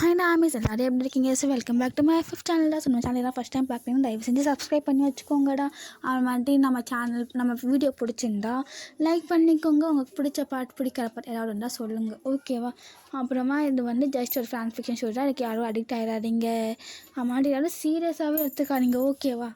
Hi நான் Amaze எல்லாரும் எப்படி இருக்கீங்க? So welcome back to my fifth channel தான். ஸோ நம்ம சேனல் ஃபஸ்ட் டைம் பார்க்குறீங்கன்னா தயவு செஞ்சு சப்ஸ்கிரைப் பண்ணி வச்சுக்கோங்கடா. அது மாதிரி நம்ம வீடியோ பிடிச்சிருந்தா லைக் பண்ணிக்கோங்க. உங்களுக்கு பிடிச்ச பாட்டு பிடிக்கிற பாட்டு ஏதாவது இருந்தால் சொல்லுங்கள், ஓகேவா? அப்புறமா இது வந்து ஜஸ்ட் ஒரு ஃபேன் ஃபிக்ஷன் ஷோ தான். எனக்கு யாரும் அடிக்ட் ஆகிடாதீங்க, அது மாதிரி யாரும் சீரியஸாகவே எடுத்துக்காதீங்க, ஓகேவா?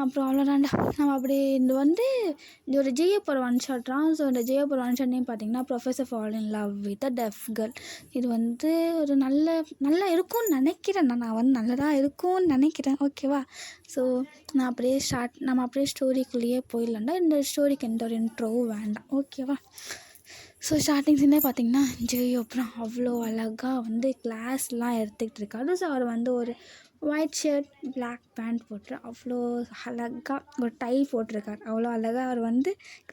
அப்புறம் அவ்வளோதான்டா. நம்ம அப்படி இது ஒரு ஜிஎப் ஒரு ஒன் ஷாட்ரான். ஸோ இந்த ஜிஎப் ஒரு ஒன் ஷாட் நேம் பார்த்தீங்கன்னா professor fall in love with a def girl. இது வந்து ஒரு நல்லா இருக்கும்னு நினைக்கிறேன். நான் நல்லதாக இருக்கும்னு நினைக்கிறேன், ஓகேவா? ஸோ நம்ம அப்படியே ஸ்டோரிக்குள்ளேயே போயிடலாம்டா. இந்த ஸ்டோரிக்கு எந்த ஒரு இன்ட்ரோவும் வேண்டாம், ஓகேவா? ஸோ ஸ்டார்டிங் சீனே பார்த்தீங்கன்னா அப்புறம் அவ்வளோ அழகாக கிளாஸ்லாம் எடுத்துக்கிட்டு இருக்காரு. ஸோ அவர் ஒரு ஒயிட் ஷர்ட் பிளாக் பேண்ட் போட்டு அவ்வளோ அழகாக ஒரு டை போட்டிருக்காரு. அவ்வளோ அழகாக அவர்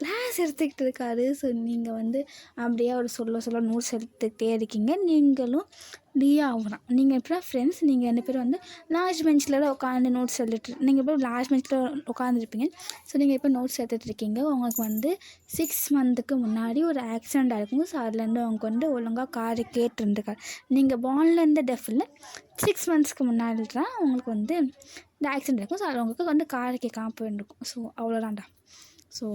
கிளாஸ் எடுத்துக்கிட்டு இருக்காரு. ஸோ நீங்கள் அப்படியே அவர் சொல்ல நோட்ஸ் எடுத்துக்கிட்டே இருக்கீங்க. நீங்களும் லியாவும் தான். நீங்கள் எப்படின்னா ஃப்ரெண்ட்ஸ், நீங்கள் 2 பேரும் லாஸ்ட் பெஞ்சில் தான் உட்காந்து நோட்ஸ் நீங்கள் இப்போ லாஸ்ட் பெஞ்சில் உட்காந்துருப்பீங்க. ஸோ நீங்கள் இப்போ நோட்ஸ் எடுத்துகிட்டு இருக்கீங்க. உங்களுக்கு 6 மந்த்துக்கு முன்னாடி ஒரு ஆக்சிடெண்ட் ஆகிருக்கும். ஸோ அதுலேருந்து அவங்க ஒழுங்காக காரை கேட்டுருந்துருக்காரு. நீங்கள் பான்லேருந்து டெஃபில் 6 மந்த்ஸ்க்கு முன்னாடி தான் உங்களுக்கு இந்த ஆக்சிடெண்ட் இருக்கும். ஸோ அது உங்களுக்கு காரை கேட்காம போயிருக்கும். ஸோ அவ்வளோதான்டா. ஸோ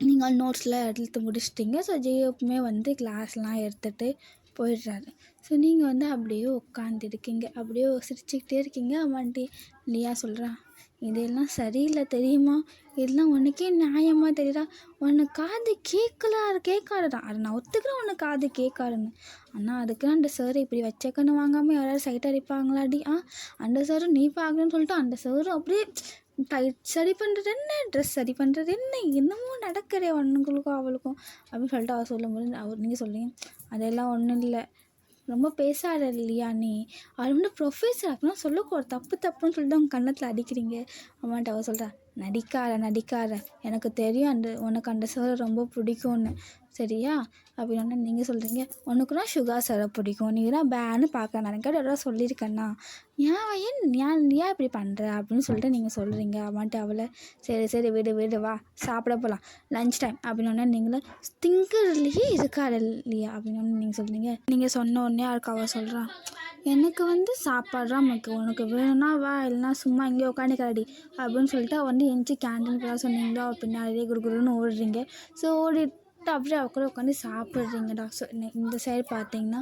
நீங்கள் நோட்ஸ்லாம் எடுத்து முடிச்சிட்டிங்க. ஸோ ஜேஎப்புமே கிளாஸ்லாம் எடுத்துகிட்டு போயிடுறாரு. ஸோ நீங்கள் அப்படியே உட்காந்துருக்கீங்க, அப்படியே சிரிச்சுக்கிட்டே இருக்கீங்க. அவன்ட்டு லியா சொல்கிறா, இதெல்லாம் சரியில்லை தெரியுமா? இதெல்லாம் உனக்கே நியாயமாக தெரியுதா? உனக்கு காது கேட்காதுதான். அது நான் ஒத்துக்கிறேன், உனக்கு காது கேட்காதுன்னு. ஆனால் அதுக்குலாம் அந்த சார் இப்படி வச்சக்கன்னு வாங்காமல் யாராவது சைட் அடிப்பாங்களாடி? அந்த சாரும் நீ பார்க்கணுன்னு சொல்லிட்டு அந்த சாரும் அப்படியே டைட் சரி பண்ணுறது என்ன, ட்ரெஸ் சரி பண்ணுறது என்ன, என்னமோ நடக்கிறே அவனுங்களுக்கும் அவளுக்கும் அப்படின்னு சொல்லிட்டு அவர் சொல்லும்போது நீங்கள் சொல்லுங்க, அதெல்லாம் ஒன்றும் இல்லை, ரொம்ப பேசாத இல்லையா நீ? அவர் ப்ரொஃபஸர் அப்படின்னா சொல்லக்கூடாது, தப்புன்னு சொல்லிட்டு அவங்க கன்னத்தில் அடிக்கிறீங்க. அம்மாட்ட அவர் சொல்கிறா, நடிக்கார எனக்கு தெரியும் உனக்கு அந்த சாரை ரொம்ப பிடிக்கும்னு, சரியா? அப்படின்னு நீங்கள் சொல்கிறீங்க, உனக்குன்னா சுகா சாரை பிடிக்கும், நீ தான் பேன்னு பார்க்க நினைக்காது எதாவது சொல்லியிருக்கேன்னா, ஏன் இப்படி பண்ணுற அப்படின்னு சொல்லிட்டு நீங்கள் சொல்கிறீங்க. அம்மாட்ட அவளை சரி விடு வா சாப்பிட போகலாம், லன்ச் டைம் அப்படின்னு நீங்களும் திங்கிறதுலையே இருக்காது இல்லையா அப்படின்னு நீங்கள் சொல்கிறீங்க. நீங்கள் சொன்ன உடனே அவருக்கு அவள் சொல்கிறான், எனக்கு சாப்பாடுறான் உனக்கு வேணும்னா வா, இல்லைனா சும்மா இங்கேயே உட்காந்துக்காடி அப்படின்னு சொல்லிட்டு அவள் எஞ்சி கேண்டீன் போக சொன்னீங்களோ பின்னாடியே குருன்னு ஓடுறீங்க. ஸோ ஓடிட்டு அப்படியே அவ கூட உட்காந்து சாப்பிட்றீங்கடா. ஸோ இந்த சைடு பார்த்தீங்கன்னா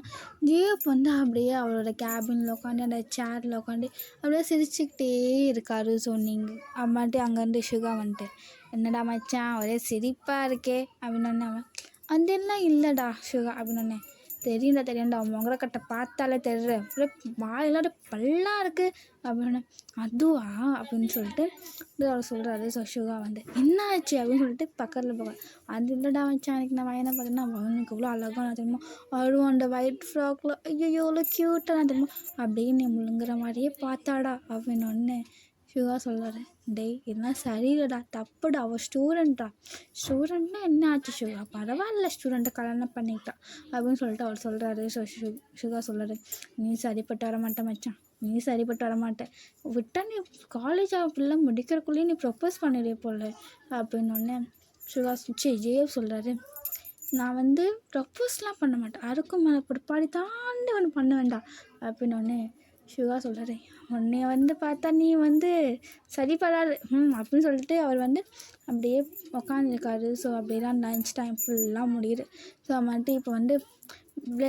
ஜிஎப் அப்படியே அவளோட கேபினில் உட்காந்து அந்த சேரில் உட்காந்து அப்படியே சிரிச்சுக்கிட்டே இருக்காரு. ஸோ நீங்கள் அம்மாட்டி அங்கேருந்து சுகா என்னடா மச்சான் ஒரே சிரிப்பாக இருக்கே அப்படின்னு அவன் அதெல்லாம் இல்லைடா சுகா அப்படின்னு தெரியும்டா முகரக்கட்டை பார்த்தாலே தெரியுற, அப்படியே வாயிலோட பல்லாக இருக்குது அப்படின்னு. அதுவா அப்படின்னு சொல்லிட்டு அவர் சொல்கிறாரு. ஸோ சுகா என்ன ஆச்சு அப்படின்னு சொல்லிட்டு பக்கத்தில் போக, அது இல்லைடா வச்சா அன்றைக்கி நான் வயனை பார்த்தீங்கன்னா அவனுக்கு இவ்வளோ அழகாக நான் தெரியுமா, அவளும் அந்த ஒயிட் ஃப்ராக்கில் ஐயோ எவ்வளோ க்யூட்டாக நான் தெரியுமா அப்படியே நீ முழுங்குற மாதிரியே பார்த்தாடா அப்படின்னு ஒன்று சுகா சொல்கிறாரு. டேய் இதெல்லாம் சரியில்லடா, தப்புடா, அவள் ஸ்டூடெண்ட்னா என்ன ஆச்சு சுகா, பரவாயில்ல ஸ்டூடெண்ட்டை கல்யாணம் பண்ணிக்கிட்டான் அப்படின்னு சொல்லிட்டு அவர் சொல்கிறாரு. ஸோ சுகா சொல்கிறாரு, நீ சரிப்பட்டு வரமாட்டேன் மச்சான், நீ சரிப்பட்டு வரமாட்டேன், விட்டா நீ காலேஜ் அப்படிலாம் முடிக்கிறக்குள்ளேயே நீ ப்ரொப்போஸ் பண்ணிடுற போல அப்படின்னு ஒன்று சுகா ஜேவ் சொல்கிறாரு. நான் ப்ரப்போஸ்லாம் பண்ண மாட்டேன், அறுக்கும் மேலே பிற்பாடி தாண்டி ஒன்று பண்ண வேண்டாம் அப்படின்னு ஒன்று சுகா சொல்கிறாரு. உன்னைய பார்த்தா நீ சரிப்படாது அப்படின்னு சொல்லிட்டு அவர் அப்படியே உக்காந்துருக்காரு. ஸோ அப்படியே தான் லன்ச் டைம் ஃபுல்லாக முடியுது. ஸோ இப்போ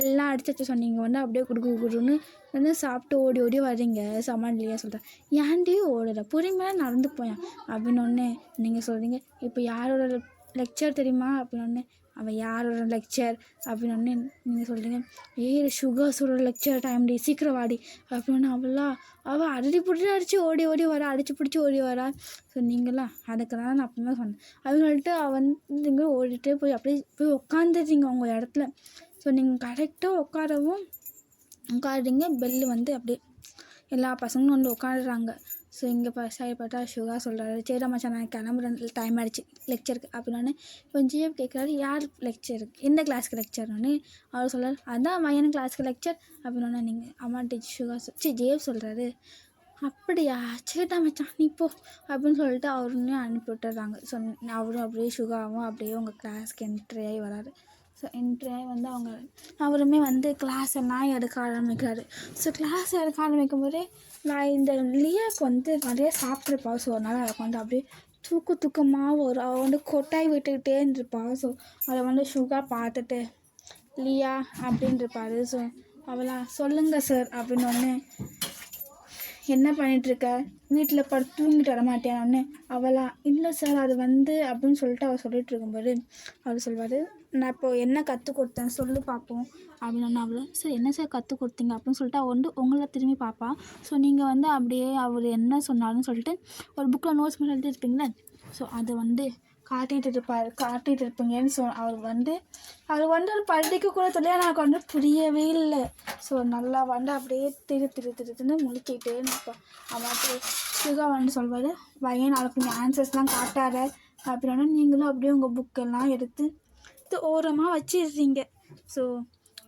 எல்லாம் அடிச்சு சொன்னீங்க அப்படியே குடுன்னு சாப்பிட்டு ஓடி வரீங்க. சமாளியா சொல்கிறேன், ஏன்டி ஓடுற, பொறுமையாக நடந்து போயான் அப்படின்னு ஒன்று நீங்கள் சொல்கிறீங்க. இப்போ யாரோட லெக்சர் தெரியுமா அப்படின்னு அவள் யாரோட லெக்சர் அப்படின்னு ஒன்று நீங்கள் சொல்கிறீங்க. சுகர்ஸோட லெக்சர் டைம்டி சீக்கிரம் வாடி அப்படின்னு அவள் அடிச்சு ஓடி வரா, அடிச்சு பிடிச்சி ஓடி வரா. ஸோ நீங்களாம் அதுக்கு தான் நான் அப்பவுமே சொன்னேன் அப்படின்னு சொல்லிட்டு நீங்கள் ஓடிட்டே போய் அப்படியே போய் உட்காந்துட்டீங்க உங்கள் இடத்துல. ஸோ நீங்கள் கரெக்டாக உட்காடுறீங்க. பெல்லு அப்படியே எல்லா பசங்களும் உட்காடுறாங்க. ஸோ இங்கே சைடு பார்த்தா சுகா சொல்கிறாரு, சரி மச்சான் நான் கிளம்புறேன், டைம் ஆகிடுச்சு லெக்சருக்கு அப்படின்னு. இப்போ ஜிஎஃப் கேட்குறாரு, யார் லெக்சருக்கு, எந்த கிளாஸுக்கு லெக்சர்னு அவர் சொல்கிறார், அதான் மையன் கிளாஸுக்கு லெக்சர் அப்படின்னு. நீங்கள் அம்மாட்டி சுகா ஜிஎஃப் சொல்கிறாரு, அப்படியா சரிடா மச்சான் நீ போ அப்படின்னு சொல்லிட்டு அவருமே அனுப்பி விட்டுறாங்க. ஸோ அவரும் அப்படியே சுகாவும் அப்படியே உங்கள் கிளாஸ்க்கு என்ட்ரி ஆகி வராரு. ஸோ ஸோ என்ட்ரி வந்து அவருமே வந்து கிளாஸ் எல்லாம் எடுக்க ஆரம்பிக்கிறாரு. ஸோ கிளாஸ் எடுக்க ஆரம்பிக்கும் போதே நான் இந்த லியாவுக்கு வந்து நிறைய சாப்பிட்ருப்பா. ஸோ அதனால் அவளுக்கு வந்து அப்படியே தூக்கமாக வரும். அவள் வந்து கொட்டாய் விட்டுக்கிட்டே இருந்திருப்பா. ஸோ அதை வந்து சுகா பார்த்துட்டு லியா அப்படின்னு இருப்பாரு. ஸோ அவளா சொல்லுங்கள் சார் அப்படின்னு ஒன்று, என்ன பண்ணிகிட்ருக்க, வீட்டில் படுத்து தூங்கிட்டு வர மாட்டேன்னு அவளா, இல்லை சார் அது வந்து அப்படின்னு சொல்லிட்டு அவள் சொல்லிகிட்டு இருக்கும்போது அவர் சொல்வார், நான் இப்போது என்ன கற்றுக் கொடுத்தேன் சொல்லு பார்ப்போம் அப்படின்னு அவளை, சார் என்ன சார் கற்றுக் கொடுத்தீங்க அப்படின்னு சொல்லிட்டு அவள் வந்து உங்களை திரும்பி பார்ப்பா. ஸோ நீங்கள் வந்து அப்படியே அவர் என்ன சொன்னாலும் சொல்லிட்டு ஒரு புக்கில் நோட்ஸ் பண்ணி எழுதிருப்பீங்களே, ஸோ அது வந்து காட்டிகிட்டு இருப்பீங்கன்னு அவர் வந்து ஒரு படிக்க கூட தெரியல. எனக்கு வந்து புரியவே இல்லை. ஸோ நல்லா வந்து அப்படியே திருன்னு முழிச்சிக்கிட்டே இருப்பேன். அவன் சுகா வந்து சொல்வார், பையன் நாளைக்கு நீங்கள் ஆன்சர்ஸ்லாம் காட்டாத அப்படின்னா நீங்களும் அப்படியே உங்கள் புக்கெல்லாம் எடுத்து ஓரமாக வச்சிடுறீங்க. ஸோ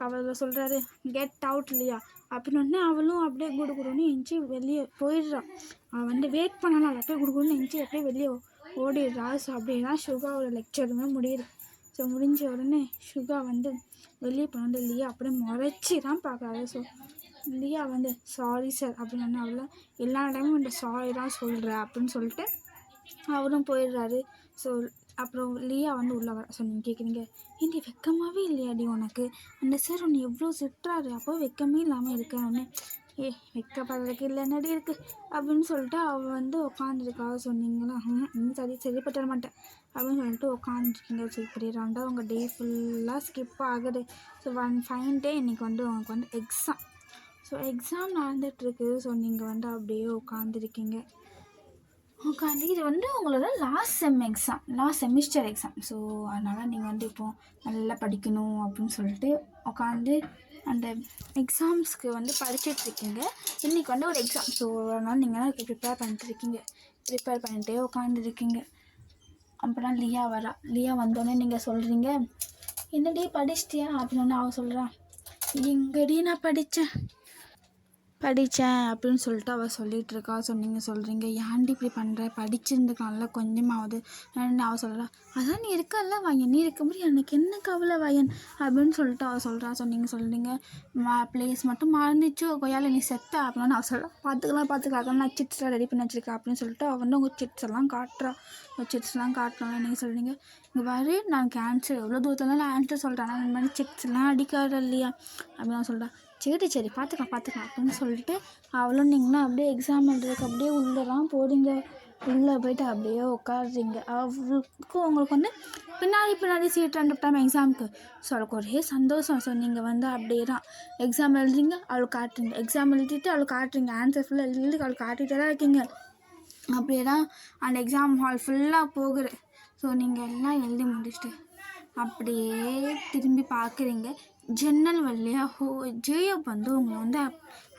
அவள் சொல்கிறாரு, கெட் அவுட் இல்லையா அப்படின்னு அவளும் அப்படியே குடுகுடுன்னு எஞ்சி வெளியே போயிடுறான். அவன் வந்து வெயிட் பண்ணாலும் அவள் அப்படியே குடுகுடுன்னு எஞ்சி அப்படியே வெளியே ஓடிடுறா. ஸோ அப்படின்னா சுகாவோட லெக்சருமே முடியுது. ஸோ முடிஞ்ச உடனே சுகா வந்து வெளியே போனது லியா அப்படியே முறைச்சி தான் பார்க்குறாரு. ஸோ லியா வந்து சாரி சார் அப்படின்னு அவளை எல்லா டைமும் இந்த சாரி தான் சொல்கிறேன் அப்படின்னு சொல்லிட்டு அவரும் போயிடுறாரு. ஸோ அப்புறம் லியா வந்து உள்ளே வர. ஸோ நீங்கள் கேட்குறீங்க, ஏன்டி வெக்கமாகவே இல்லையாடி உனக்கு, அந்த சார் உன்னை எவ்வளோ திட்டுறாரு, அப்போ வெக்கமே இல்லாமல் இருக்கேன்னு, வெக்கப்படுறதுக்கு இல்லை என்னடி இருக்குது அப்படின்னு சொல்லிட்டு அவள் வந்து உட்காந்துருக்கா. சொன்னீங்களா, சரிப்பட்டு வர மாட்டேன் அப்படின்னு சொல்லிட்டு உட்காந்துருக்கீங்க. ஸோ இப்படி ரெண்டாக உங்கள் டே ஃபுல்லாக ஸ்கிப் ஆகுது. ஸோ ஃபைன் டே இன்றைக்கி வந்து உங்களுக்கு வந்து எக்ஸாம். ஸோ எக்ஸாம் நடந்துகிட்ருக்கு. ஸோ நீங்கள் வந்து அப்படியே உட்காந்துருக்கீங்க. இது வந்து உங்களோட லாஸ்ட் செமிஸ்டர் எக்ஸாம். ஸோ அதனால் நீங்கள் வந்து இப்போது நல்லா படிக்கணும் அப்படின்னு சொல்லிட்டு உட்காந்து அந்த எக்ஸாம்ஸ்க்கு வந்து படிச்சுட்ருக்கீங்க. இன்றைக்கி வந்து ஒரு எக்ஸாம். ஸோ அதனால் நீங்கள் ப்ரிப்பேர் பண்ணிட்டே உட்காந்துருக்கீங்க. அப்புறம் லியா வந்தோடனே நீங்கள் சொல்கிறீங்க, என்னடி படிச்சிட்டியா அப்படின்னு அவள் சொல்கிறான், எங்கடி நான் படித்தேன் அப்படின்னு சொல்லிட்டு அவள் சொல்லிகிட்ருக்கா. ஸோ நீங்கள் சொல்கிறீங்க, ஏன்டி இப்படி பண்ணுற, படிச்சிருந்துக்கலாம்ல கொஞ்சமாவது அவள் சொல்கிறா, அதான் நீ இருக்கல்ல வாயன், நீ இருக்கும்போது எனக்கு என்ன கவலை வாயன் அப்படின்னு சொல்லிட்டு அவள் சொல்கிறா. ஸோ நீங்கள் சொல்கிறீங்க, ப்ளேஸ் மட்டும் மறந்துச்சு கொய்யால நீ செத்த அப்படின்னு அவள் சொல்கிறா. பார்த்துக்கலாம் அதான் நான் சிட்ஸ்லாம் ரெடி பண்ணி வச்சுருக்கேன் அப்படின்னு சொல்லிட்டு அவள் வந்து உங்கள் சிட்ஸ்லாம் காட்டுறாங்க. நீங்கள் சொல்கிறீங்க, இங்கே பாரு நான் ஆன்சர் எவ்வளோ தூரத்துலாம் ஆன்சர் சொல்கிறேன், ஆனால் இந்த மாதிரி சிட்ஸ்லாம் அடிக்காத இல்லையா அப்படின்னு நான் சொல்கிறேன். சரி பார்த்துக்கலாம் அப்படின்னு சொல்லிட்டு அவளும் நீங்களும் அப்படியே எக்ஸாம் எழுதுறதுக்கு அப்படியே உள்ளலாம் போகிறீங்க. உள்ளே போய்ட்டு அப்படியே உட்காடுறீங்க. அவளுக்கு உங்களுக்கு வந்து பின்னாடி சீட் ரெண்டு டைம் எக்ஸாமுக்கு. ஸோ அவளுக்கு ஒரே சந்தோஷம். ஸோ நீங்கள் வந்து அப்படியே தான் எக்ஸாம் எழுதுறீங்க, அவளுக்கு காட்டுறீங்க, எக்ஸாம் எழுதிட்டு அவளுக்கு காட்டுறீங்க, ஆன்சர் ஃபுல்லாக எழுதி அவளுக்கு காட்டிகிட்டே தான் இருக்கீங்க. அப்படியே தான் அந்த எக்ஸாம் ஹால் ஃபுல்லாக போகுது. ஸோ நீங்கள் எல்லாம் எழுதி முடிச்சுட்டு அப்படியே திரும்பி பார்க்குறீங்க. ஜன்னல் வழியாக ஜேயப் வந்து உங்களை வந்து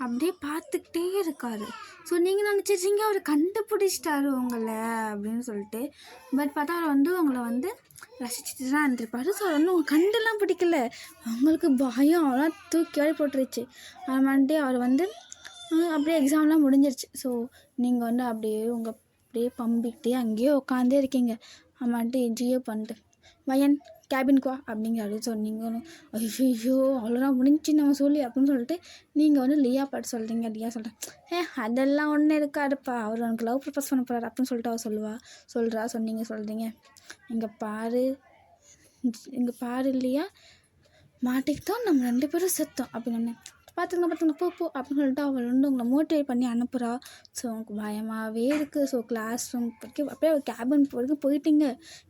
அப்படியே பார்த்துக்கிட்டே இருக்காரு. ஸோ நீங்கள் நினச்சிருக்கீங்க அவர் கண்டுபிடிச்சிட்டாரு உங்களை அப்படின்னு சொல்லிட்டு. பட் பார்த்தா அவர் வந்து உங்களை வந்து ரசிச்சுட்டு தான் இருந்திருப்பாரு. ஸோ அவர் வந்து உங்கள் கண்டெல்லாம் பிடிக்கல, அவங்களுக்கு பயம் அவெல்லாம் தூக்கி வாரி போட்டுருச்சு. அது அவர் வந்து அப்படியே எக்ஸாம்லாம் முடிஞ்சிருச்சு. ஸோ நீங்கள் வந்து அப்படியே பம்பிக்கிட்டே அங்கேயே உட்காந்தே இருக்கீங்க. அவன்ட்டு ஜியப் பண்ணிட்டு, வயன் கேபின்க்கு வா அப்படிங்கிறாரு. ஸோ நீங்கள் ஐயோ அவ்வளோதான் முடிஞ்சு நம்ம சொல்லி அப்படின்னு சொல்லிட்டு நீங்கள் வந்து லியா பாட்டு சொல்கிறீங்க. லியா சொல்கிறேன், அதெல்லாம் ஒன்றும் இருக்காதுப்பா, அவர் உனக்கு லவ் ப்ரப்போஸ் பண்ண போகிறார் அப்படின்னு சொல்லிட்டு அவள் சொல்கிறா. ஸோ நீங்கள் சொல்கிறீங்க, இங்கே பாரு இல்லையா, மாட்டிக்கிட்டோம் நம்ம 2 பேரும் செத்தோம் அப்படின்னு பார்த்துங்க போ அப்படின்னு சொல்லிட்டு அவள் வந்து உங்களை மோட்டிவேட் பண்ணி அனுப்புகிறா. ஸோ உங்களுக்கு பயமாகவே இருக்குது. ஸோ கிளாஸ் ரூம் வரைக்கும் அப்படியே கேபின் வரைக்கும் போயிட்டீங்க.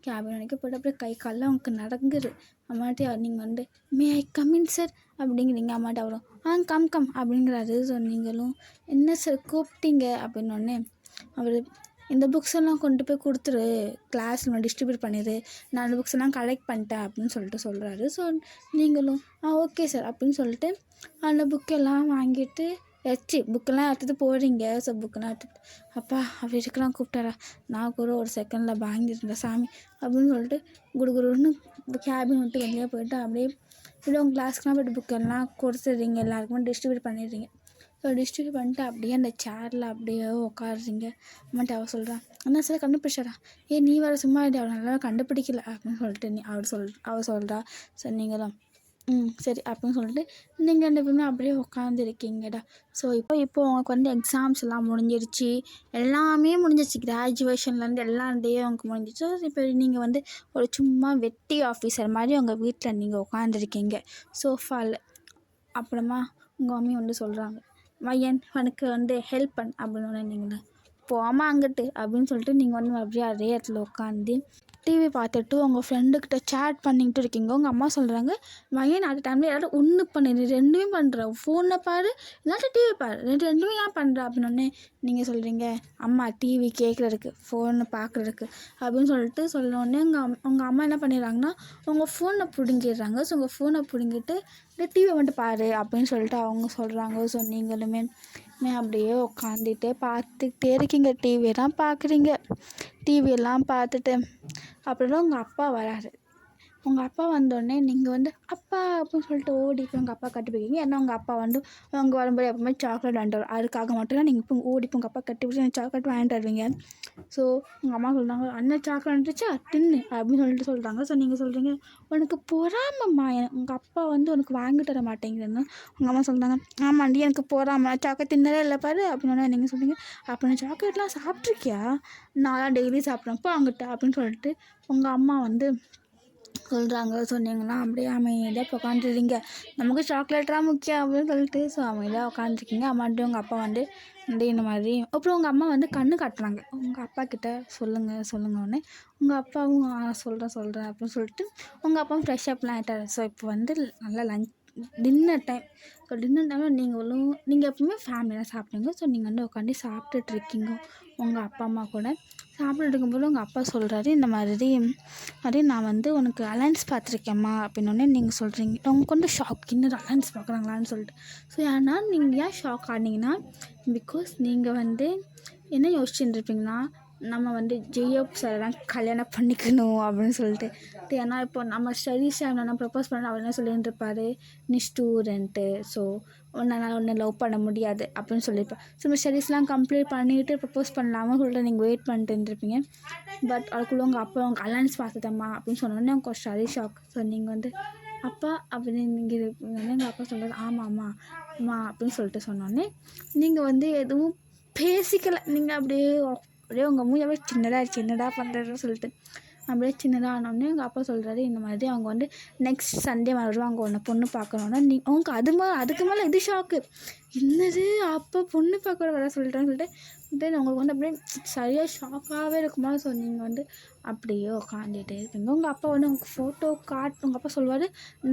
கேபின் வரைக்கும் போய்ட்டு அப்படியே கை காலெலாம் உங்களுக்கு நடங்குது. அம்மாட்டி நீங்கள் வந்து மே ஐ கமின் சார் அப்படிங்கிறீங்க. அம்மாட்டி அவரும் கம் அப்படிங்கிறாரு. ஸோ நீங்களும் என்ன சார் கூப்பிட்டீங்க அப்படின்னோடனே அவர், இந்த புக்ஸ் எல்லாம் கொண்டு போய் கொடுத்துரு, கிளாஸில் டிஸ்ட்ரிபியூட் பண்ணிடு, நான் அந்த புக்ஸ் எல்லாம் கலெக்ட் பண்ணிட்டேன் அப்படின்னு சொல்லிட்டு சொல்கிறாரு. ஸோ நீங்களும் ஓகே சார் அப்படின்னு சொல்லிட்டு அந்த புக்கெல்லாம் வாங்கிட்டு புக்கெல்லாம் எடுத்துகிட்டு போகிறீங்க. ஸோ புக்கெல்லாம் எடுத்துகிட்டு, அப்பா அவர் இதுக்கெல்லாம் கூப்பிட்டாரா, நான் கூட ஒரு செகண்டில் வாங்கியிருந்தேன் சாமி அப்படின்னு சொல்லிட்டு குடுன்னு கேபின் விட்டு வெளியே போயிட்டு அப்படியே இல்லை உங்கள் கிளாஸ்க்குலாம் போய்ட்டு புக்கெல்லாம் கொடுத்துட்றீங்க, எல்லாருக்குமே டிஸ்ட்ரிபியூட் பண்ணிடுறீங்க. ஸோ டிஸ்ட்ரிபியூட் பண்ணிட்டு அப்படியே அந்த சேரில் அப்படியே உட்காடுறீங்க. அம்மாட்ட அவள் சொல்கிறா, அண்ணா சார் கண்டுபிடிச்சாரா? நீ வேறு சும்மா இல்லை, அவள் நல்லா கண்டுபிடிக்கல அப்படின்னு சொல்லிட்டு அவள் சொல்கிறா. ஸோ நீங்களும் சரி அப்படின்னு சொல்லிட்டு நீங்கள் 2 பேருமே அப்படியே உட்காந்துருக்கீங்கடா. ஸோ இப்போ உங்களுக்கு வந்து எக்ஸாம்ஸ் எல்லாம் முடிஞ்சிருச்சு, எல்லாமே முடிஞ்சிருச்சு. கிராஜுவேஷன்லேருந்து எல்லா டே உங்களுக்கு முடிஞ்சிச்சு. இப்போ நீங்கள் வந்து ஒரு சும்மா வெட்டி ஆஃபீஸர் மாதிரி உங்கள் வீட்டில் நீங்கள் உட்காந்துருக்கீங்க சோஃபாவில். அப்புறமா உங்கள் மம்மி வந்து சொல்கிறாங்க, மையன் எனக்கு வந்து ஹெல்ப் பண்ண அப்படின்னு. நீங்கள் போமா அங்கிட்டு அப்படின்னு சொல்லிட்டு நீங்கள் வந்து அப்படியே அதே இடத்துல உட்காந்து டிவி பார்த்துட்டு உங்கள் ஃப்ரெண்டுக்கிட்ட சேட் பண்ணிக்கிட்டு இருக்கீங்க. உங்கள் அம்மா சொல்கிறாங்க, மையன் அந்த டைமில் யாரும் ஒன்று பண்ணு, ரெண்டுமே பண்ணுற, ஃபோனை பாரு இல்லாட்டி டிவி பாரு, ரெண்டுமே ஏன் பண்ணுற அப்படின்னு. நீங்கள் சொல்கிறீங்க, அம்மா டிவி கேட்குறதுக்கு ஃபோனை பார்க்குறதுக்கு அப்படின்னு சொல்லிட்டு சொன்னோடனே உங்கள் அம்மா என்ன பண்ணிடுறாங்கன்னா உங்கள் ஃபோனை பிடுங்கிடுறாங்க. ஸோ உங்கள் ஃபோனை பிடுங்கிட்டு இந்த டிவியை மட்டும் பாரு அப்படின்னு சொல்லிட்டு அவங்க சொல்கிறாங்க. ஸோ நீங்களுமே அப்படியே உட்காந்துட்டு பார்த்துக்கிட்டே இருக்கீங்க, டிவியெல்லாம் பார்க்குறீங்க. டிவியெல்லாம் பார்த்துட்டு அப்புறம் உங்கள் அப்பா வராரு. உங்கள் அப்பா வந்தோடனே நீங்கள் வந்து அப்பா அப்படின்னு சொல்லிட்டு ஓடி போய் உங்கள் அப்பா கட்டி போய்க்கிங்க. ஏன்னா உங்கள் அப்பா வந்து அவங்க வரும்போது எப்பவுமே சாக்லேட் வாங்கிட்டு வரும். அதுக்காக மட்டும் தான் நீங்கள் இப்போ ஓடி போய் உங்கள் அப்பா கட்டி பிடிச்சி எனக்கு சாக்லேட் வாங்கிட்டு வருவீங்க. ஸோ உங்கள் அம்மா சொல்கிறாங்க, அண்ணன் சாக்லேட் வந்துச்சா தின்னு அப்படின்னு சொல்லிட்டு சொல்கிறாங்க. ஸோ நீங்கள் சொல்கிறீங்க, உனக்கு பொறாமம்மா, உங்கள் அப்பா வந்து உனக்கு வாங்கி தர மாட்டேங்கிறதுன்னு. உங்கள் அம்மா சொல்கிறாங்க, ஆமாண்டி எனக்கு பொறாம, சாக்லேட் தின்னதே இல்லை பாரு அப்படின்னு. நீங்கள் சொல்கிறீங்க, அப்போ நான் சாக்லேட்லாம் சாப்பிட்ருக்கியா? நான் டெய்லி சாப்பிட்றப்போ அங்கிட்ட அப்படின்னு சொல்லிட்டு உங்கள் அம்மா வந்து சொல்கிறாங்க. சொன்னீங்கன்னா அப்படியே அமைதியாக உட்காந்துருங்க, நமக்கு சாக்லேட்லாம் முக்கியம் அப்படின்னு சொல்லிட்டு. ஸோ அமைதியாக உட்காந்துருக்கீங்க. அம்மாட்டும் உங்கள் அப்பா வந்து இந்த மாதிரி அப்புறம் உங்கள் அம்மா வந்து கண்ணு காட்டுறாங்க உங்கள் அப்பா கிட்ட, சொல்லுங்க உடனே உங்கள் அப்பாவும் சொல்கிறேன் அப்படின்னு சொல்லிட்டு உங்கள் அப்பாவும் ஃப்ரெஷ்ஷப்லாம் ஆகிட்டார். ஸோ இப்போ வந்து நல்லா டின்னர் டைம். ஸோ டின்னர் டைமில் நீங்கள் எப்பவுமே ஃபேமிலியாக சாப்பிடுங்க. ஸோ நீங்கள் வந்து உட்காந்து சாப்பிட்டுட்ருக்கீங்க உங்கள் அப்பா அம்மா கூட. சாப்பிட்டுட்டு இருக்கும்போது உங்கள் அப்பா சொல்கிறாரு, இந்த மாதிரி நான் வந்து உனக்கு அலைன்ஸ் பார்த்துருக்கேம்மா அப்படின்னோடனே நீங்கள் சொல்கிறீங்க. உங்களுக்கு வந்து ஷாக், இன்னும் அலைன்ஸ் பார்க்குறாங்களான்னு சொல்லிட்டு. ஸோ ஏன்னா நீங்கள் ஏன் ஷாக் ஆனீங்கன்னா, பிகாஸ் நீங்கள் வந்து என்ன யோசிச்சுட்டு இருப்பீங்கன்னா, நம்ம வந்து ஜெயப் சார் தான் கல்யாணம் பண்ணிக்கணும் அப்படின்னு சொல்லிட்டு. ஏன்னா இப்போ நம்ம ஸ்டடீஸ் என்னென்ன ப்ரப்போஸ் பண்ண அவர் என்ன சொல்லிட்டு இருப்பார், நீ ஸ்டூடெண்ட்டு, ஸோ உன்னால் ஒன்று லவ் பண்ண முடியாது அப்படின்னு சொல்லியிருப்பேன். ஸோ நம்ம ஸ்டடீஸ்லாம் கம்ப்ளீட் பண்ணிவிட்டு ப்ரப்போஸ் பண்ணலாமல் சொல்லிட்டு நீங்கள் வெயிட் பண்ணிட்டு இருந்திருப்பீங்க. பட் அதுக்குள்ளே உங்கள் அப்பா உங்கள் அலைன்ஸ் பார்த்துட்டம்மா அப்படின்னு சொன்னோடனே உங்கள் ஸ்டடி ஷாக். ஸோ நீங்கள் வந்து அப்பா அப்படின்னு நீங்கள் எங்கள் அப்பா சொல்கிறது, ஆமாம்மா அம்மா அப்படின்னு சொல்லிட்டு சொன்னோடனே நீங்கள் வந்து எதுவும் பேசிக்கலை. நீங்கள் அப்படியே உங்கள் மூஞ்சாவே சின்னதாக பண்ணுறதுன்னு சொல்லிட்டு அப்படியே சின்னதாக ஆனோடனே எங்கள் அப்பா சொல்கிறாரு, இந்த மாதிரி அவங்க வந்து நெக்ஸ்ட் சண்டே வருவாங்க உன்னை பொண்ணு பார்க்கணுன்னா. உங்களுக்கு அதுக்கு மேலே இது ஷாக்கு, என்னது அப்போ பொண்ணு பார்க்க வர சொல்லிட்டேன்னு சொல்லிட்டு தென் உங்களுக்கு வந்து அப்படியே சரியாக ஷாக்காகவே இருக்குமா. ஸோ நீங்கள் வந்து அப்படியே உட்காந்துட்டே இருப்பீங்க. உங்கள் அப்பா வந்து உங்களுக்கு ஃபோட்டோ உங்கள் அப்பா சொல்லுவார்,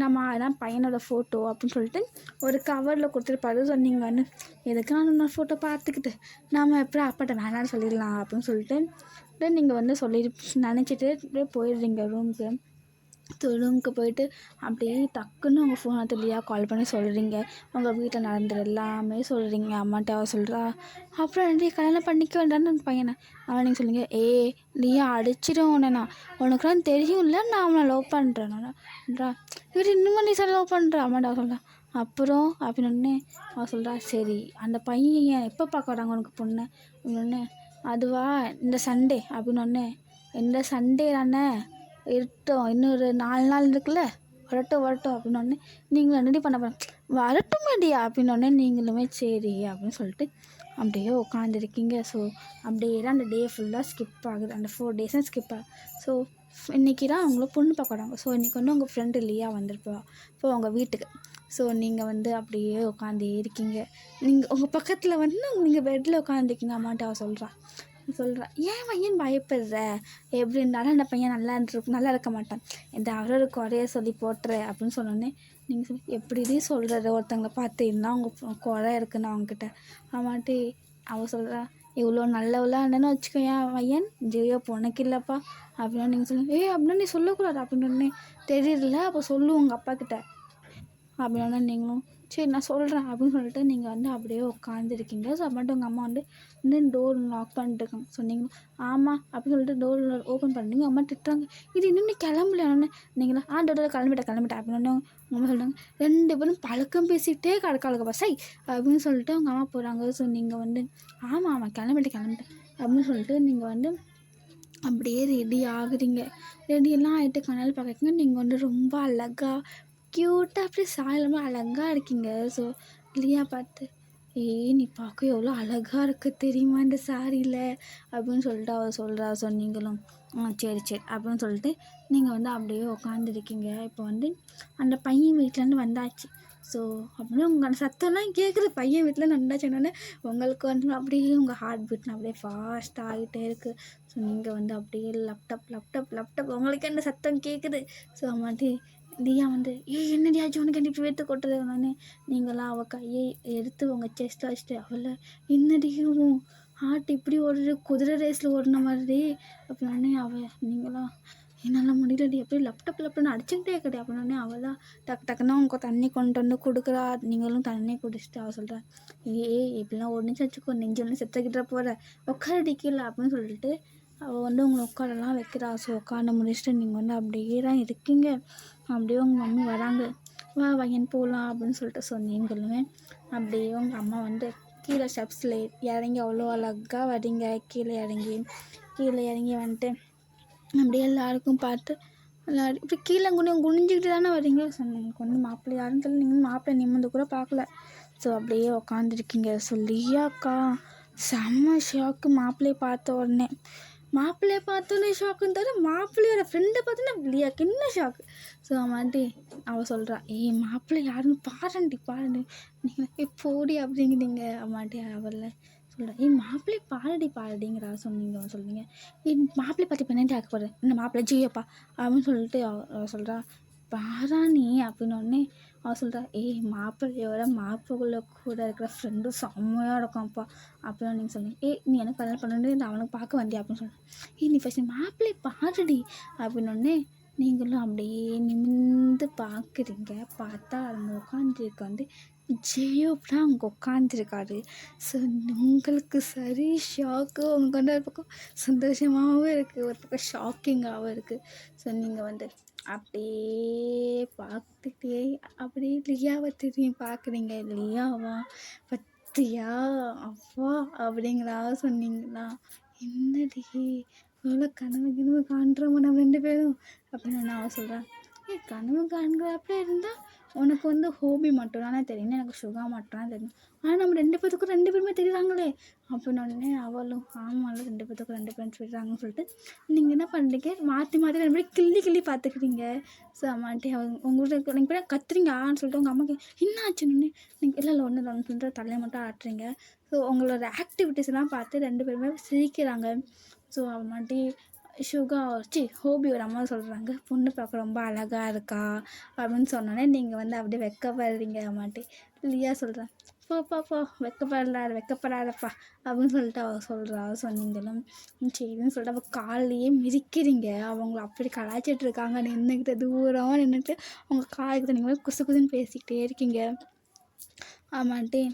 நம்ம அதான் பையனோட ஃபோட்டோ அப்படின்னு சொல்லிட்டு ஒரு கவரில் கொடுத்துருப்பாரு. ஸோ நீங்கள் வந்து எதுக்கு நான் ஃபோட்டோ பார்த்துக்கிட்டு நம்ம எப்படி அப்பாட்ட வேணான்னு சொல்லிடலாம் அப்படின்னு சொல்லிட்டு நீங்கள் வந்து நினச்சிட்டு அப்படியே போயிடுறீங்க ரூமுக்கு. ரூமுக்கு போயிட்டு அப்படியே டக்குன்னு உங்கள் ஃபோனை எடுத்து லியா கால் பண்ணி சொல்கிறீங்க. உங்கள் வீட்டில் நடந்துரு எல்லாமே சொல்கிறீங்க. அம்மாட்ட அவள் சொல்கிறா, அப்புறம் ரெண்டு கல்யாணம் பண்ணிக்க வேண்டான்னு பையனை. அவன் நீங்கள் சொல்லுங்க, லியா அடிச்சிடும் உடனே, உனக்குலாம் தெரியும்ல நான் அவனை லவ் பண்ணுறேன்ன்றா. இவர் இன்னும் நீ சார் லவ் பண்ணுற அம்மாட்ட அவள் சொல்கிறா. அப்புறம் அப்படின்னு அவள் சொல்கிறா, சரி அந்த பையன் எப்போ பார்க்க வராங்க உனக்கு பொண்ணு அப்படின்னு. அதுவா இந்த சண்டே அப்படின்னு. இந்த சண்டே தானே இருக்கட்டும், இன்னொரு 4 நாள் இருக்குல்ல, வரட்டும் அப்படின்னோடனே நீங்களும் ரெடி பண்ண வரட்டும் மேடியா அப்படின்னோடனே நீங்களுமே சரி அப்படின்னு சொல்லிட்டு அப்படியே உட்காந்துருக்கீங்க. ஸோ அப்படியே தான் அந்த டே ஃபுல்லாக ஸ்கிப் ஆகுது, அந்த 4 டேஸும் ஸ்கிப் ஆகுது. ஸோ இன்றைக்கி தான் அவங்கள பொண்ணு பார்க்க வராங்க. ஸோ இன்றைக்கி வந்து உங்கள் ஃப்ரெண்டு லியா வந்திருப்பா இப்போ உங்கள் வீட்டுக்கு. ஸோ நீங்கள் வந்து அப்படியே உட்காந்தே இருக்கீங்க. நீங்கள் உங்கள் பக்கத்தில் வந்து நீங்கள் பெட்டில் உட்காந்துருக்கீங்க. அம்மாட்ட அவள் சொல்கிறா, ஏன் பயப்படுற, எப்படி இருந்தாலும் அந்த பையன் நல்லா இருக்க மாட்டான், இந்த அவரோட குறைய சொல்லி போட்டுற அப்படின்னு சொன்னோன்னே நீங்கள் எப்படி சொல்கிறது, ஒருத்தங்களை பார்த்து இருந்தால் அவங்க குறை இருக்குன்னு அவங்கக்கிட்ட. அம்மாட்டி அவள் சொல்கிறா, இவ்வளோ நல்லவளா இருந்தேன்னு வச்சுக்கோ, ஏன் பையன் ஜெயோ உனக்கு இல்லைப்பா அப்படின்னா நீங்கள் சொல்லுங்க. அப்படின்னா நீ சொல்லக்கூடாது அப்படின்னு தெரியல, அப்போ சொல்லு உங்கள் அப்பா கிட்ட அப்படின்னா நீங்களும் சரி நான் சொல்கிறேன் அப்படின்னு சொல்லிட்டு நீங்கள் வந்து அப்படியே உட்காந்துருக்கீங்க. ஸோ அப்புறமேட்டு உங்கள் அம்மா வந்து டோர் லாக் பண்ணிட்டு இருக்காங்க. சொன்னீங்க ஆமாம் அப்படின்னு சொல்லிட்டு டோர் ஓப்பன் பண்ணிட்டீங்க. அம்மா திட்டுறாங்க, இது இன்னும் நீ கிளம்பலையானே. நீங்களா டோர் கிளம்பிட்டேன் அப்படின்னு உங்கள் அம்மா சொல்கிறாங்க, 2 பேரும் பழக்கம் பேசிக்கிட்டே கிடக்காளுக்கப்பா சை அப்படின்னு சொல்லிட்டு அவங்க அம்மா போகிறாங்க. ஸோ நீங்கள் வந்து ஆமாம் கிளம்பிட்டேன் அப்படின்னு சொல்லிட்டு நீங்கள் வந்து அப்படியே ரெடி ஆகுறீங்க. ரெடியெல்லாம் ஆகிட்டு கண்ணாடி பார்க்குறீங்க. நீங்கள் வந்து ரொம்ப அழகாக க்யூட்டாக அப்படியே சாயலாமல் அழகாக இருக்கீங்க. ஸோ லியா பார்த்து, நீ பார்க்க எவ்வளோ அழகாக இருக்கு தெரியுமா இந்த சாரியில் அப்படின்னு சொல்லிட்டு அவள் சொல்கிறா. ஸோ நீங்களும் சரி அப்படின்னு சொல்லிட்டு நீங்கள் வந்து அப்படியே உட்காந்துருக்கீங்க. இப்போ வந்து அந்த பையன் வீட்டிலேருந்து வந்தாச்சு. ஸோ அப்படின்னா உங்கள் சத்தம்லாம் கேட்குது. பையன் வீட்டில் வந்தாச்சுன்னொன்னே உங்களுக்கு வந்து அப்படியே உங்கள் ஹார்ட் பீட்லாம் அப்படியே ஃபாஸ்ட்டாக ஆகிட்டே இருக்குது. ஸோ நீங்கள் வந்து அப்படியே லேப்டாப் உங்களுக்கு அந்த சத்தம் கேட்குது. ஸோ அம்மாட்டி தியா வந்து என்னடியாச்சும் உனக்கு இப்போ வேர்த்து கொட்டுறது உடனே நீங்களாம் அவள் கையை எடுத்து உங்கள் செஸ்ட்டை வச்சுட்டு அவளை என்னடியும் ஹார்ட் இப்படி ஓடுறது குதிரை ரேஸில் ஓடின மாதிரி அப்படின்னே அவள் நீங்களாம் என்னால் முடியலடி அப்படியே லேப்டாப்னு அடிச்சுக்கிட்டே கிடையாது அப்படின்னே அவளாம் டக்குன்னு அவங்க தண்ணி கொண்டு வந்து கொடுக்குறா. நீங்களும் தண்ணி குடிச்சிட்டு அவள் சொல்கிறா, இப்படிலாம் ஒரு நிமிஷம் வச்சுக்கோ நெஞ்சொன்னு செத்துக்கிட்ட போகிற உட்காரடி கீழே அப்படின்னு சொல்லிட்டு அவள் வந்து உங்களை உட்காரலாம் வைக்கிறா. ஸோ உட்காந்து முடிச்சுட்டு நீங்கள் வந்து அப்படியே தான் இருக்கீங்க. அப்படியே உங்கள் மம்மி வராங்க, வா வையன் போகலாம் அப்படின்னு சொல்லிட்டு சொன்னீங்களுமே அப்படியே உங்கள் அம்மா வந்து கீழே ஸ்டெப்ஸில் இறங்கி அவ்வளோ அழகாக வரீங்க. கீழே இறங்கி வந்துட்டு அப்படியே எல்லாருக்கும் பார்த்து எல்லாரும் இப்படி கீழே குனிஞ்சிக்கிட்டு தானே வரீங்க. சொன்னீங்க வந்து மாப்பிள்ளை யாருன்னு சொல்லி நீங்கள் மாப்பிள்ளை நிமிர்ந்து கூட பார்க்கல. ஸோ அப்படியே உக்காந்துருக்கீங்க. சொல்லியாக்கா செம்ம ஷாக்கு. மாப்பிள்ளையை பார்த்தோன்னே ஷாக்குன்னு தவிர மாப்பிள்ளையோட ஃப்ரெண்டை பார்த்தோன்னா லியாக்கு என்ன ஷாக்கு. ஸோ மாதிரி அவள் சொல்கிறா, மாப்பிள்ளை யாருன்னு பாருடி நீங்கள் போடி அப்படிங்கிறீங்க. அம்மாட்டி அவளை சொல்கிறேன், மாப்பிள்ளை பாருடிங்கிறா. சொல்லுவீங்க மாப்பிள்ளை பார்த்து இப்போ என்ன ஆக்க போகிறேன் இந்த மாப்பிள்ளை ஜியோப்பா அப்படின்னு சொல்லிட்டு அவள் சொல்கிறா, பாராணி அப்படின்னோடனே அவள் சொல்கிறா, மாப்பிள்ளையோட மாப்பிள்ளை கூட இருக்கிற ஃப்ரெண்டும் செம்மையாக இருக்கும்ப்பா அப்படின்னு நீங்கள் சொல்லுங்க. நீ எனக்கு கல்யாணம் பண்ணு அவனுக்கு பார்க்க வந்தியா அப்படின்னு சொல்கிறேன். நீ ஃபஸ்ட்டு மாப்பிள்ளை பாருடி அப்படின்னோடனே நீங்களும் அப்படியே நிமிர்ந்து பார்க்குறீங்க. பார்த்தா அவங்க உட்காந்துருக்க வந்து ஜெயோப்லாம் அங்கே உட்காந்துருக்காரு. ஸோ உங்களுக்கு சரி ஷாக்கு. உங்களுக்கு வந்து ஒரு பக்கம் சந்தோஷமாகவும் இருக்குது, ஒரு பக்கம் ஷாக்கிங்காகவும் இருக்குது. ஸோ நீங்கள் வந்து அப்படியே பார்த்துட்டே அப்படியே லியாவை திரும்பி பார்க்குறீங்க. லியாவா பத்தியா அப்பா அப்படிங்களா சொன்னீங்களா, என்னடி எவ்வளோ கனவு காண்றோமோ நம்ம 2 பேரும் அப்படின்னு நான் சொல்கிறேன். கனவு காண்கிற அப்படி இருந்தால் உனக்கு வந்து ஹோபி மட்டும் தானே தெரியும், எனக்கு சுகா மட்டும் தான் தெரியும். ஆனால் நம்ம 2 பேத்துக்கும் 2 பேருமே தெரியுறாங்களே அப்படின்னோடனே அவளும் ஆமாம் 2 பேத்துக்கும் 2 பேரும் சொல்லிடுறாங்கன்னு சொல்லிட்டு நீங்கள் என்ன பண்ணுறீங்க, மாற்றி 2 பேரும் கிள்ளி பார்த்துக்கிறீங்க. ஸோ அம்மாட்டி உங்களுக்கு நீங்கள் போய் கத்துறீங்க சொல்லிட்டு உங்கள் அம்மாக்கு என்ன ஆச்சுன்னு நீங்கள் இல்லை ஒன்று சொல்லிட்டு தலையை மட்டும் ஆட்டுறீங்க. ஸோ உங்களோட ஆக்டிவிட்டீஸ்லாம் பார்த்து 2 பேருமே சிரிக்கிறாங்க. ஸோ அம்மாட்டி ஹோபியோட அம்மா சொல்கிறாங்க, பொண்ணு பார்க்க ரொம்ப அழகாக இருக்கா அப்படின்னு சொன்னோன்னே நீங்கள் வந்து அப்படியே வெக்கப்படுறீங்க. அம்மாட்டி லியா சொல்கிறேன், போ வெக்கப்படாதப்பா அப்படின்னு சொல்லிட்டு அவள் சொல்கிறா. சொன்னீங்களும் சரின்னு சொல்லிட்டு அவள் காலையே மிதிக்கிறீங்க. அவங்கள அப்படி கலாய்ச்சிட்டு இருக்காங்க. நின்றுக்கிட்டு தூரமாக நின்றுட்டு அவங்க காலுக்கிட்ட நீங்கள் குசுன்னு பேசிக்கிட்டே இருக்கீங்க. ஆமாட்டி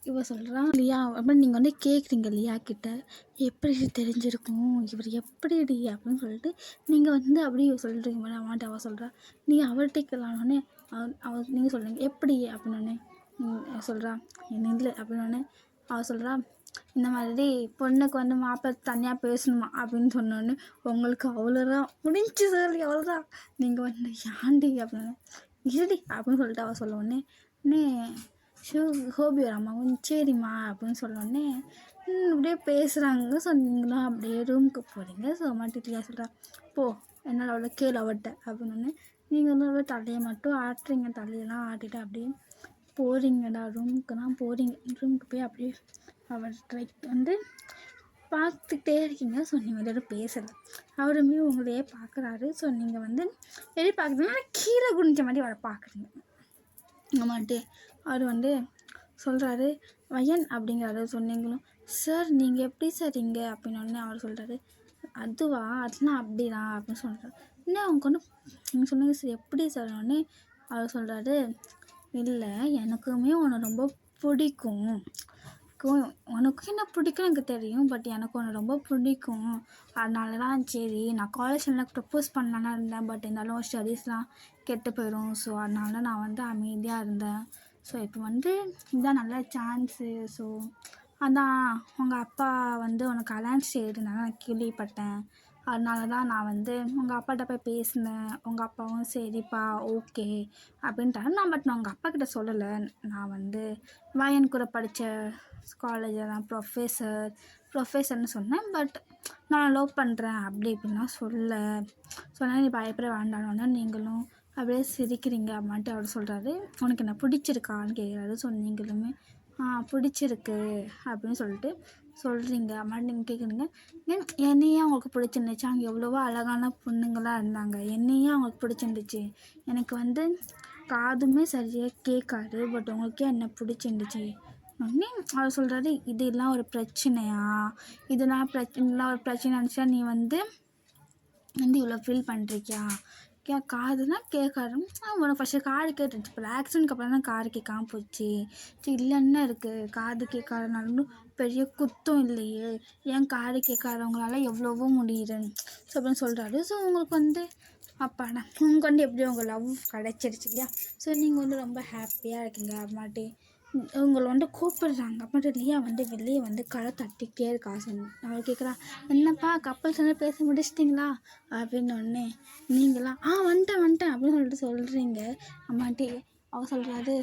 இவ சொல்கிறான், லியா அப்படின்னு நீங்கள் வந்து கேட்குறீங்க லியா கிட்ட, எப்படி தெரிஞ்சிருக்கும் இவர் எப்படிடி அப்படின்னு சொல்லிட்டு நீங்கள் வந்து அப்படியே சொல்கிறீங்க மேடம். அம்மாட்ட அவள் சொல்கிறா, நீங்கள் அவர்கிட்ட கேட்கலான்னே அவள் நீங்கள் சொல்கிறீங்க எப்படி அப்படின்னே சொல்கிறா, இல்லை அப்படின்னே அவள் சொல்கிறா, இந்த மாதிரி பொண்ணுக்கு வந்து மாப்பிள்ளை தனியாக பேசணுமா அப்படின்னு சொன்னோன்னே உங்களுக்கு அவ்வளோதான் முடிஞ்சு சொல்லி அவ்வளோதான். நீங்கள் வந்து ஏன்டி அப்படின்னு இருடி அப்படின்னு சொல்லிட்டு அவள் சொல்லுவோன்னே ஹோபி ஒரு அம்மாவும் சரிம்மா அப்படின்னு சொன்னோடனே அப்படியே பேசுகிறாங்க. ஸோ நீங்களும் அப்படியே ரூமுக்கு போகிறீங்க. ஸோ மாட்டிட்டியா சொல்கிறா, போ என்னால் அவ்வளோ கேளு அவட்ட அப்படின்னு நீங்கள் வந்து அவ்வளோ தலையை மட்டும் ஆட்டுறீங்க. தலையெல்லாம் ஆட்டிட்டு அப்படியே போகிறீங்கடா ரூமுக்கு தான் போகிறீங்க. ரூமுக்கு போய் அப்படியே அவர்கிட்ட வந்து பார்த்துக்கிட்டே இருக்கீங்க. ஸோ நீங்கள் வந்து பேசலை, அவருமே உங்களையே பார்க்குறாரு. ஸோ நீங்கள் வந்து எப்படி பார்க்குறீங்கன்னா கீழே குனிஞ்ச மாதிரி அவரை பார்க்குறீங்க. மாட்டே அவர் வந்து சொல்கிறாரு, வையன் அப்படிங்கிறாரு. சொன்னீங்களும் சார் நீங்கள் எப்படி சார் இங்கே அப்படின்னோடனே அவர் சொல்கிறாரு, அதெல்லாம் அப்படிதான் அப்படின்னு சொல்கிறார். இன்னும் அவங்க ஒன்று நீங்கள் சொன்னீங்க சார் எப்படி சார் உடனே அவர் சொல்கிறாரு, இல்லை எனக்குமே உன்னை ரொம்ப பிடிக்கும். உனக்கும் என்ன பிடிக்கும் எனக்கு தெரியும். பட் எனக்கு உன்னை ரொம்ப பிடிக்கும். அதனால தான் சரி நான் காலேஜ் எனக்கு ப்ரப்போஸ் பண்ணலான்னு இருந்தேன். பட் இருந்தாலும் ஸ்டடீஸ்லாம் கெட்டு போயிடும். ஸோ அதனால நான் வந்து அமைதியாக இருந்தேன். ஸோ இப்போ வந்து இதுதான் நல்ல சான்ஸு. ஸோ அதான் உங்கள் அப்பா வந்து உனக்கு அலைன்ஸ் செய்கிறதுனால நான் கேள்விப்பட்டேன். அதனால தான் நான் வந்து உங்கள் அப்பாட்ட போய் பேசினேன். உங்கள் அப்பாவும் சரிப்பா ஓகே அப்படின்ட்டாரு. நான் உங்கள் அப்பா கிட்ட சொல்லலை. நான் வந்து வாயன் கூட படித்த காலேஜில் தான் ப்ரொஃபஸர்னு சொன்னேன். பட் நான் லவ் பண்ணுறேன் அப்படி இப்படின்லாம் சொன்னேன். நீ பயப்பட வேண்டானோன்னா நீங்களும் அப்படியே சிரிக்கிறீங்க அப்படின்ட்டு அவர் சொல்கிறாரு. உனக்கு என்ன பிடிச்சிருக்கான்னு கேட்குறாரு. ஸோ நீங்களுமே பிடிச்சிருக்கு அப்படின்னு சொல்லிட்டு சொல்கிறீங்க அப்படின்ட்டு நீங்கள் கேட்குறீங்க. என்னையே அவங்களுக்கு பிடிச்சிருந்துச்சு. அங்கே எவ்வளவோ அழகான பொண்ணுங்களாக இருந்தாங்க. என்னையே அவங்களுக்கு பிடிச்சிருந்துச்சு. எனக்கு வந்து காதுமே சரியாக கேட்காது. பட் உங்களுக்கே என்ன பிடிச்சிருந்துச்சு உடனே அவர் சொல்கிறாரு, இதெல்லாம் ஒரு பிரச்சனையா? இதெல்லாம் ஒரு பிரச்சனை நினச்சா நீ வந்து இவ்வளோ ஃபீல் பண்ணுறியா? காதுனா கேட்காது. உனக்கு ஃபஸ்ட்டு காது கேட்டுருச்சு. இப்போ ஆக்சிடென்ட்க்கு அப்புறம் தான் காது கேட்காம போச்சு. சரி இல்லைன்னா இருக்குது. காது கேட்காதனாலும் பெரிய குத்தம் இல்லையே. ஏன் காது கேட்காதவங்களால எவ்வளவோ முடியுது ஸோ அப்படின்னு சொல்கிறாரு. ஸோ உங்களுக்கு வந்து அப்பாடா உங்களுக்கு வந்து எப்படி உங்கள் லவ் கிடச்சிருச்சு இல்லையா? ஸோ நீங்கள் வந்து ரொம்ப ஹாப்பியாக இருக்கீங்க. அம்மாட்டி உங்களை வந்து கூப்பிடுறாங்க. அப்புறம் லியா வந்து வெளியே வந்து கடை தட்டிக்கிட்டே இருக்கா. அவள் கேட்குறா, என்னப்பா கப்பல் சொன்ன பேச முடிச்சிட்டிங்களா அப்படின்னு ஒன்னே நீங்களாம் வந்துட்டேன் அப்படின்னு சொல்கிறீங்க. அம்மாட்டி அவள் சொல்கிறாரு,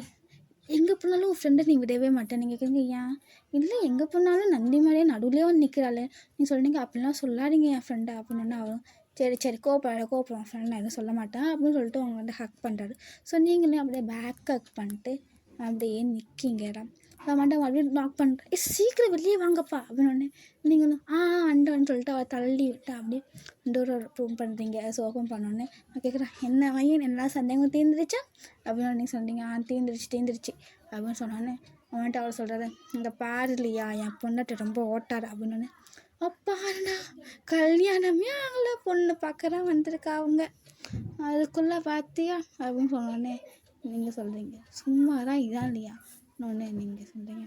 எங்கே போனாலும் உன் ஃப்ரெண்டை நீ விடவே மாட்டேன். நீங்கள் கேட்குங்க ஏன்? இல்லை எங்கே போனாலும் நந்தி மாதிரியே நடுவுலேயே வந்து நிற்கிறாள். நீ சொல்கிறீங்க அப்படிலாம் சொல்லாதீங்க என் ஃப்ரெண்டை அப்படின்னு. அவளும் சரி கோப்பம் ஃப்ரெண்ட் நான் எதுவும் சொல்ல மாட்டேன் அப்படின்னு சொல்லிட்டு அவங்க வந்து ஹக் பண்ணுறாரு. ஸோ நீங்களே அப்படியே பேக் ஹக் பண்ணிட்டு அப்படியே நிற்கிங்கடா. அவன்கிட்ட மறுபடியும் நாக் பண்ணுறேன், சீக்கிரம் வெளியே வாங்கப்பா அப்படின்னு. நீங்களும் வந்துன்னு சொல்லிட்டு அவள் தள்ளி விட்டு அப்படியே டோரை ஓப்பன் பண்ணுறீங்க. ஸோ ஓப்பன் பண்ணோன்னே நான் கேட்குறேன், என்ன வாங்கி எல்லா சந்தேகமும் தீர்ந்துருச்சா அப்படின்னு நீங்கள் சொன்னீங்க. தீர்ந்துருச்சு அப்படின்னு சொன்னோன்னே அவன்கிட்ட அவர் சொல்கிறாரு, இந்த பாரு இல்லையா என் பொண்ணாட்ட ரொம்ப ஓட்டார் அப்படின்னு. அப்பாருண்ணா கல்யாணமே ஆகலை, பொண்ணு பார்க்கறா வந்திருக்கா அவங்க, அதுக்குள்ளே பார்த்தியா அப்படின்னு சொன்னோடனே நீங்கள் சொல்கிறீங்க, சும்மா தான் இதான் இல்லையா ஒன்று நீங்கள் சொல்கிறீங்க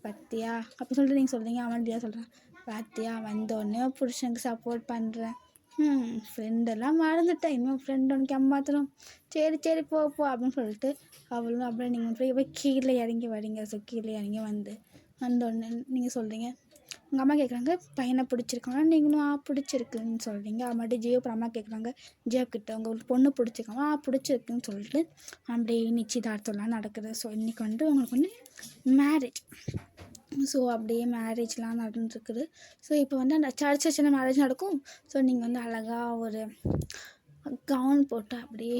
பார்த்தியா அப்படி சொல்லிட்டு நீங்கள் சொல்கிறீங்க. அவன் இல்லையா சொல்கிறான், பார்த்தியா வந்தோடனே புருஷனுக்கு சப்போர்ட் பண்ணுறேன். ஃப்ரெண்டெல்லாம் மறந்துட்டேன், இன்னும் ஃப்ரெண்ட் உனக்கு ஏமாத்தணும். சரி போ அப்படின்னு சொல்லிட்டு அவளும் அப்படியே நீங்கள் போய் கீழே இறங்கி வரீங்க. ஸோ கீழே இறங்கி வந்தோடனே நீங்கள் சொல்கிறீங்க, உங்கள் அம்மா கேட்குறாங்க பையனை பிடிச்சிருக்காங்க. நீங்களும் பிடிச்சிருக்குன்னு சொல்கிறீங்க. அம்மாட்டி ஜியோ அப்புறம் அம்மா கேட்குறாங்க ஜியோ கிட்ட உங்களுக்கு பொண்ணு பிடிச்சிருக்காங்க. பிடிச்சிருக்குன்னு சொல்லிட்டு அப்படியே நிச்சயதார்த்தம்லாம் நடக்குது. ஸோ இன்றைக்கி வந்து உங்களுக்கு வந்து மேரேஜ். ஸோ அப்படியே மேரேஜ்லாம் நடந்துருக்குது. ஸோ இப்போ வந்து அந்த சின்ன மேரேஜ் நடக்கும். ஸோ நீங்கள் வந்து அழகாக ஒரு கவுன் போட்டு அப்படியே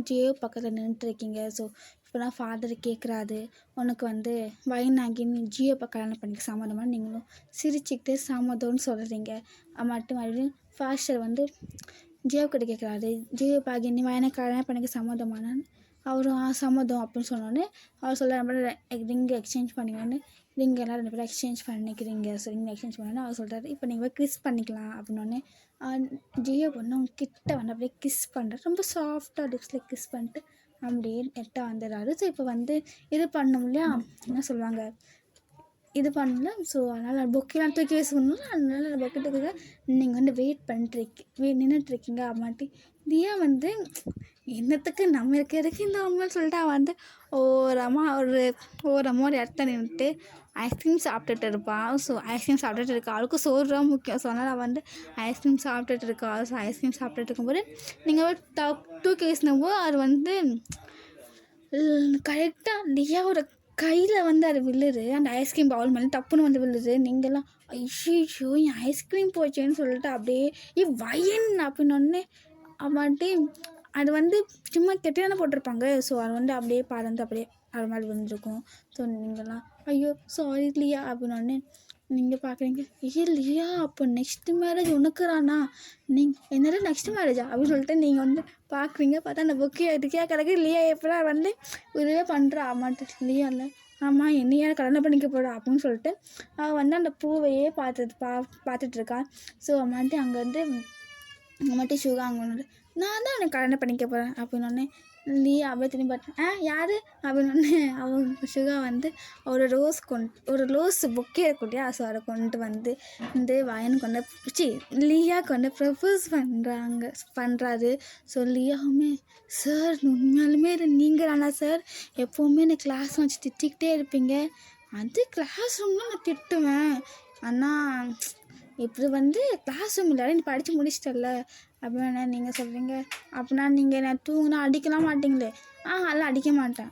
ஜியோ பக்கத்தில் நின்றுட்டுருக்கீங்க. ஸோ இப்போலாம் ஃபாதர் கேட்குறாரு, உனக்கு வந்து வயனாகின்னு ஜியோப்பை கல்யாணம் பண்ணிக்க சம்மந்தமாக நீங்களும் சிரிச்சுக்கிட்டே சம்மதம்னு சொல்கிறீங்க. மட்டும் மறுபடியும் ஃபாஸ்டர் வந்து ஜியோ கிட்ட கேட்குறாரு, ஜியோப்பாகி நீ வயனை கல்யாணம் பண்ணிக்க சம்மதமான அவரும் சம்மதம் அப்படின்னு சொன்னோன்னே அவர் சொல்ல ரிங்கு எக்ஸ்சேஞ்ச் பண்ணிக்கோன்னு ரிங்கு எல்லாம் 2 பேரும் எக்ஸ்சேஞ்ச் பண்ணிக்கிறீங்க. ஸோ ரிங்கு எக்ஸ்சேஞ்ச் பண்ணோன்னே அவர் சொல்கிறாரு, இப்போ நீங்கள் கிஸ் பண்ணிக்கலாம் அப்படின்னோடனே ஜியோ பொண்ணு கிட்ட வந்து அப்படியே கிஸ் பண்ணுறாரு. ரொம்ப சாஃப்டாக லிப்ஸில் கிஸ் பண்ணிட்டு அப்படியே எட்ட வந்துடுறாரு. ஸோ இப்போ வந்து இது பண்ணோம் இல்லையா, என்ன சொல்லுவாங்க, இது பண்ணல. ஸோ அதனால் பொக்கெலாம் தூக்கி வீசணும். அதனால் பொக்கெட்டுக்கு நீங்கள் வந்து நின்றுட்டுருக்கீங்க. அம்மாட்டி தியா வந்து என்னத்துக்கு நம்ம இருக்கிறதுக்கு இந்த அம்மான்னு சொல்லிட்டு அவன் வந்து ஓரமாக ஒரு இடத்த நின்றுட்டு ஐஸ்கிரீம் சாப்பிட்டுட்டு இருப்பான். ஸோ ஐஸ்கிரீம் சாப்பிட்டுட்டு இருக்கா, அவளுக்கு சோறு தான் முக்கியம். ஸோ அதனால் அவள் வந்து ஐஸ்கிரீம் சாப்பிட்டுட்டு இருக்கா. ஸோ ஐஸ்கிரீம் சாப்பிட்டுட்டு இருக்கும்போது நீங்கள் தூக்கி வீசினப்போ அது வந்து கரெக்டாக லியாவோட கையில் வந்து அது விழுது. அந்த ஐஸ்கிரீம் பவுல் மேலே டப்புன்னு வந்து விழுது. நீங்கள்லாம் ஐயோ என் ஐஸ்கிரீம் போச்சேன்னு சொல்லிட்டு அப்படியே வயன் அப்படின்னொடனே அவன்ட்டு அது வந்து சும்மா கெட்டி தானே போட்டிருப்பாங்க. ஸோ அது வந்து அப்படியே பறந்து அப்படியே அது மாதிரி வந்துருக்கும். ஸோ நீங்கள்லாம் ஐயோ சாரி லியா அப்படின்னோடனே நீங்கள் பார்க்குறீங்க, லியா அப்போ நெக்ஸ்ட்டு மேரேஜ் உனக்குறானா, நீங்கள் என்னடா நெக்ஸ்ட் மேரேஜா அப்படின்னு சொல்லிட்டு நீங்கள் வந்து பார்க்குறீங்க. பார்த்தா அந்த புக்கே இதுக்கே கிடக்கு. லியா எப்படா வந்து இதுவே பண்ணுறா அம்மாட்ட. லியா இல்லை ஆமாம் என்னையா கல்யாணம் பண்ணிக்க போகிறா அப்படின்னு சொல்லிட்டு அவள் வந்து அந்த பூவையே பார்த்துட்ருக்கா. ஸோ அம்மாட்டி அங்கே வந்து அம்மாட்டி சுகா அங்கே வந்து நான் தான் எனக்கு கல்யாணம் பண்ணிக்க போகிறேன் அப்படின்னோடனே லியா அப்படியே திரும்பி பார்த்தேன் யார் அப்படின்னு அவங்க சுகா வந்து ஒரு ரோஸ் பொக்கே இருக்குட்டியா. ஸோ அதை கொண்டு வந்து இந்த வயன் கொண்டு சி லியா கொண்டு ப்ரப்போஸ் பண்ணுறாரு. ஸோ லியாவுமே சார் உண்மையாலுமே நீங்கள் தானா சார் எப்போவுமே எனக்கு கிளாஸ் வச்சு திட்டிக்கிட்டே இருப்பீங்க. அது கிளாஸ் ரூம்லாம் நான் திட்டுவேன், ஆனால் இப்படி வந்து கிளாஸ் ரூம் இல்லை நீ படித்து முடிச்சிட்டல அப்படின்னா நீங்கள் சொல்கிறீங்க. அப்படின்னா நீங்கள் நான் தூங்கினா அடிக்கலாம் மாட்டிங்களே. அதெல்லாம் அடிக்க மாட்டேன்.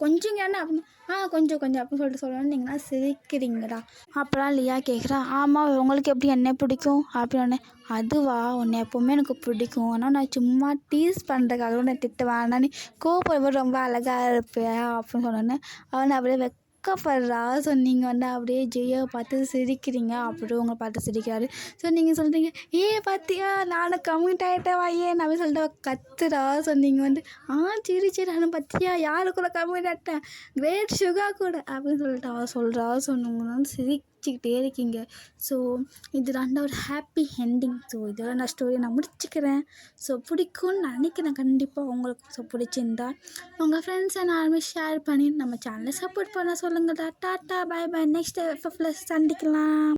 கொஞ்சம் ஏன்னா அப்படின்னு கொஞ்சம் அப்படின்னு சொல்லிட்டு சொல்லணும். நீங்களா சிரிக்கிறீங்கடா. அப்போலாம் லியா கேட்குறா, ஆமாம் உங்களுக்கு எப்படி என்ன பிடிக்கும் அப்படின்னு. அதுவா உன்னை எப்போவுமே எனக்கு பிடிக்கும், ஆனால் நான் சும்மா டீஸ் பண்ணுறதுக்காக நான் திட்டுவேன், ஆனால் நீ கோபம் ரொம்ப அழகாக இருப்பேன் அப்படின்னு சொன்னோன்னே அவனை அப்படியே வெக்கப்படுறா. ஸோ நீங்கள் வந்து அப்படியே ஜெயாவை பார்த்து சிரிக்கிறீங்க, அப்படியே உங்களை பார்த்து சிரிக்கிறாரு. ஸோ நீங்கள் சொல்கிறீங்க பார்த்தியா நானும் கம்மிட் ஆகிட்டேன் வாயேன் அப்படின்னு சொல்லிட்டு கத்துறா. ஸோ நீங்கள் வந்து சரி நானும் பார்த்தியா யாரு கூட கம்மிட் ஆகிட்டேன், கிரேட் சுகா கூட அப்படின்னு சொல்லிட்டு அவள் சொல்கிறா. ஸோ நீங்கள் வந்து சிரிச்சுக்கிட்டே இருக்கீங்க. ஸோ இது ஒரு ஹாப்பி எண்டிங். ஸோ இதோட நான் ஸ்டோரியை நான் முடிச்சுக்கிறேன். ஸோ பிடிக்கும்னு நினைக்கிறேன் கண்டிப்பாக உங்களுக்கு. ஸோ பிடிச்சிருந்தா உங்கள் ஃப்ரெண்ட்ஸை நானுமே ஷேர் பண்ணி நம்ம சேனலை சப்போர்ட் பண்ண சொல்லுங்கடா. டாட்டா பை பை, நெக்ஸ்ட் ப்ளஸ் சந்திக்கலாம்.